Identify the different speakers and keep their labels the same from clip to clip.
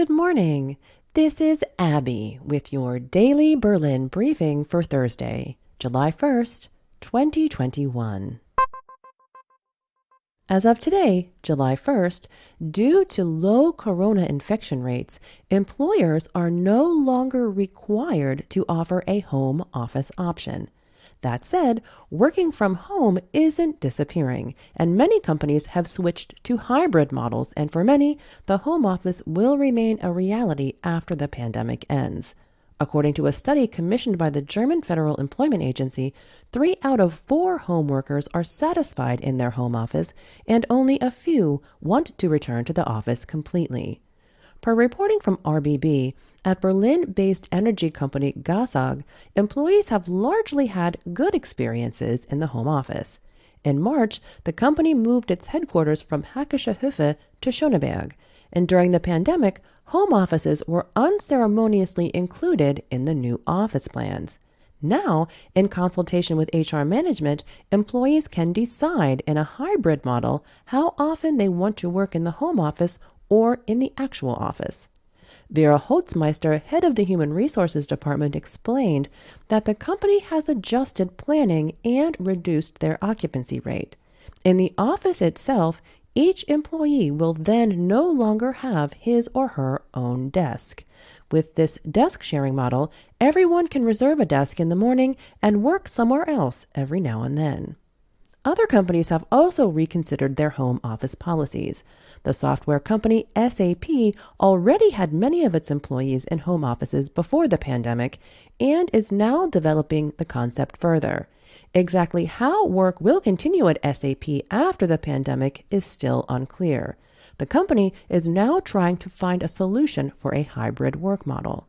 Speaker 1: Good morning. This is Abby with your daily Berlin briefing for Thursday, July 1st, 2021. As of today, July 1st, due to low corona infection rates, employers are no longer required to offer a home office option. That said, working from home isn't disappearing, and many companies have switched to hybrid models, and for many, the home office will remain a reality after the pandemic ends. According to a study commissioned by the German Federal Employment Agency, 3 out of 4 home workers are satisfied in their home office, and only a few want to return to the office completely. Per reporting from RBB, at Berlin-based energy company GASAG, employees have largely had good experiences in the home office. In March, the company moved its headquarters from Hackische Höfe to Schöneberg, and during the pandemic, home offices were unceremoniously included in the new office plans. Now, in consultation with HR management, employees can decide in a hybrid model how often they want to work in the home office or in the actual office. Vera Holzmeister, head of the Human Resources Department, explained that the company has adjusted planning and reduced their occupancy rate. In the office itself, each employee will then no longer have his or her own desk. With this desk sharing model, everyone can reserve a desk in the morning and work somewhere else every now and then. Other companies have also reconsidered their home office policies. The software company SAP already had many of its employees in home offices before the pandemic and is now developing the concept further. Exactly how work will continue at SAP after the pandemic is still unclear. The company is now trying to find a solution for a hybrid work model.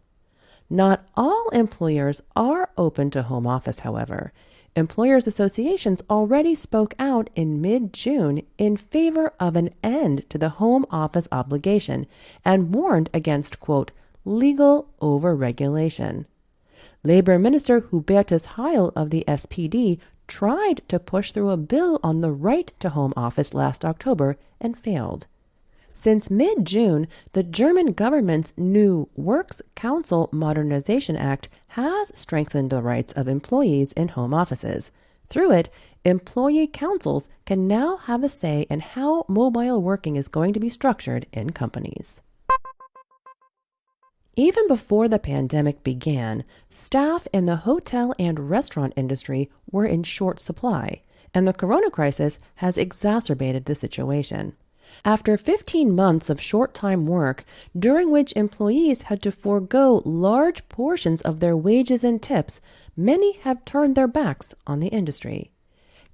Speaker 1: Not all employers are open to home office, however. Employers' associations already spoke out in mid-June in favor of an end to the home office obligation and warned against, quote, legal overregulation. Labor Minister Hubertus Heil of the SPD tried to push through a bill on the right to home office last October and failed. Since mid-June, the German government's new Works Council Modernization Act has strengthened the rights of employees in home offices. Through it, employee councils can now have a say in how mobile working is going to be structured in companies. Even before the pandemic began, staff in the hotel and restaurant industry were in short supply, and the corona crisis has exacerbated the situation. After 15 months of short-time work, during which employees had to forego large portions of their wages and tips, many have turned their backs on the industry.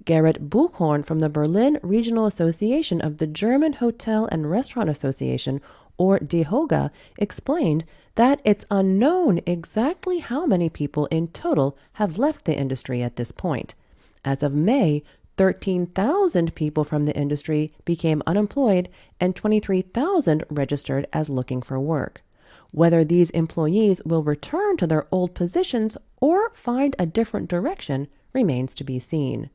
Speaker 1: Gerrit Buchhorn from the Berlin Regional Association of the German Hotel and Restaurant Association, or DEHOGA, explained that it's unknown exactly how many people in total have left the industry at this point. As of May, 13,000 people from the industry became unemployed and 23,000 registered as looking for work. Whether these employees will return to their old positions or find a different direction remains to be seen.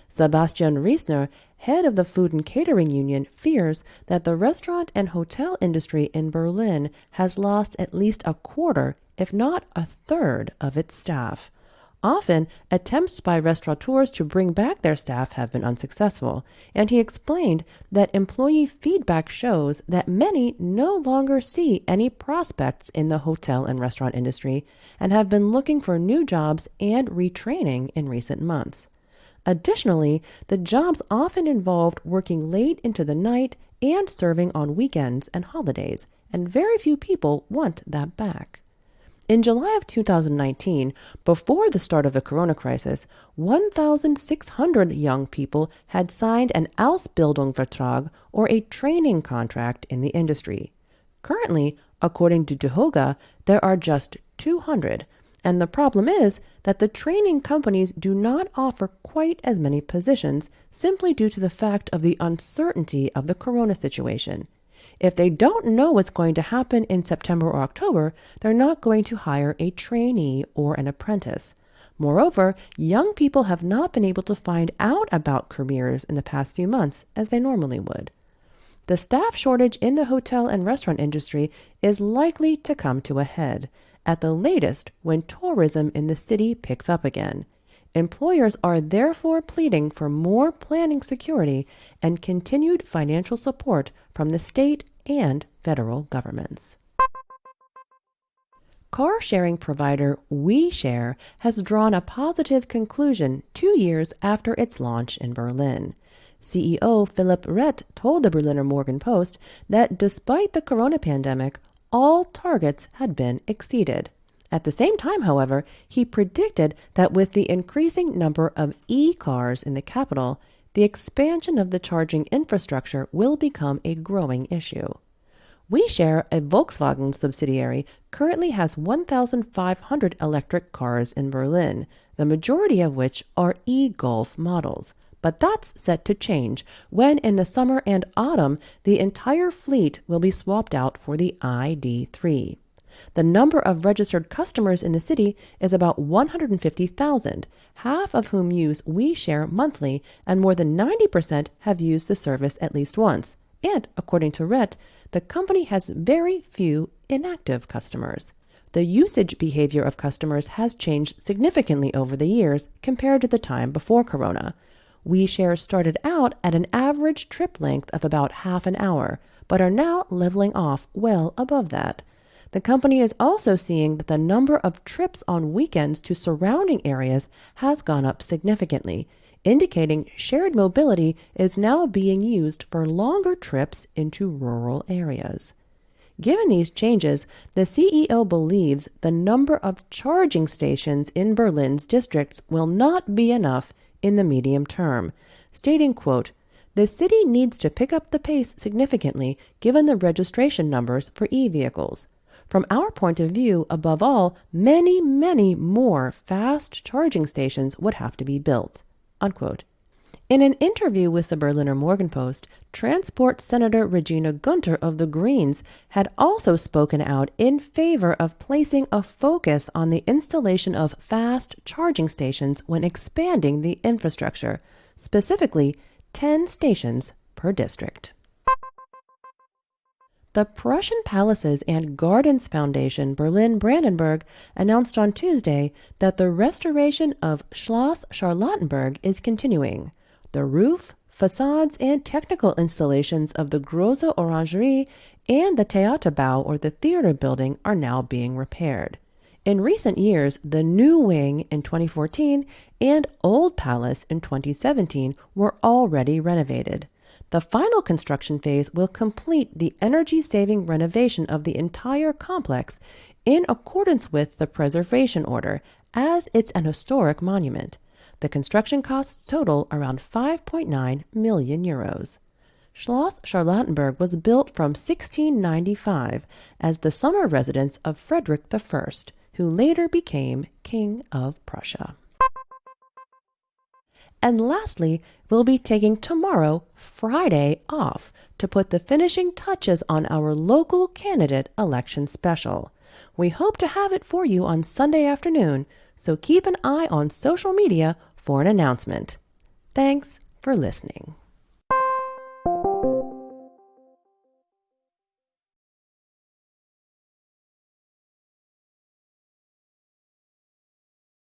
Speaker 1: Sebastian Riesner, head of the Food and Catering Union, fears that the restaurant and hotel industry in Berlin has lost at least a quarter, if not a third, of its staff. Often, attempts by restaurateurs to bring back their staff have been unsuccessful, and he explained that employee feedback shows that many no longer see any prospects in the hotel and restaurant industry and have been looking for new jobs and retraining in recent months. Additionally, the jobs often involved working late into the night and serving on weekends and holidays, and very few people want that back. In July of 2019, before the start of the corona crisis, 1,600 young people had signed an Ausbildungsvertrag, or a training contract, in the industry. Currently, according to DEHOGA, there are just 200, and the problem is that the training companies do not offer quite as many positions simply due to the fact of the uncertainty of the corona situation. If they don't know what's going to happen in September or October, they're not going to hire a trainee or an apprentice. Moreover, young people have not been able to find out about careers in the past few months as they normally would. The staff shortage in the hotel and restaurant industry is likely to come to a head, at the latest when tourism in the city picks up again. Employers are therefore pleading for more planning security and continued financial support from the state and federal governments. Car-sharing provider WeShare has drawn a positive conclusion 2 years after its launch in Berlin. CEO Philipp Rett told the Berliner Morgenpost that despite the corona pandemic, all targets had been exceeded. At the same time, however, he predicted that with the increasing number of e-cars in the capital, the expansion of the charging infrastructure will become a growing issue. WeShare, a Volkswagen subsidiary, currently has 1,500 electric cars in Berlin, the majority of which are e-Golf models. But that's set to change when in the summer and autumn, the entire fleet will be swapped out for the ID.3. The number of registered customers in the city is about 150,000, half of whom use WeShare monthly, and more than 90% have used the service at least once. And, according to Rett, the company has very few inactive customers. The usage behavior of customers has changed significantly over the years compared to the time before Corona. WeShare started out at an average trip length of about half an hour, but are now leveling off well above that. The company is also seeing that the number of trips on weekends to surrounding areas has gone up significantly, indicating shared mobility is now being used for longer trips into rural areas. Given these changes, the CEO believes the number of charging stations in Berlin's districts will not be enough in the medium term, stating, quote, "The city needs to pick up the pace significantly given the registration numbers for e-vehicles. From our point of view, above all, many, many more fast charging stations would have to be built," unquote. In an interview with the Berliner Morgenpost, Transport Senator Regina Gunther of the Greens had also spoken out in favor of placing a focus on the installation of fast charging stations when expanding the infrastructure, specifically 10 stations per district. The Prussian Palaces and Gardens Foundation Berlin-Brandenburg announced on Tuesday that the restoration of Schloss Charlottenburg is continuing. The roof, facades, and technical installations of the Große Orangerie and the Theaterbau, or the theater building, are now being repaired. In recent years, the new wing in 2014 and Old Palace in 2017 were already renovated. The final construction phase will complete the energy-saving renovation of the entire complex in accordance with the preservation order, as it's an historic monument. The construction costs total around 5.9 million euros. Schloss Charlottenburg was built from 1695 as the summer residence of Frederick I, who later became King of Prussia. And lastly, we'll be taking tomorrow, Friday, off to put the finishing touches on our local candidate election special. We hope to have it for you on Sunday afternoon, so keep an eye on social media for an announcement. Thanks for listening.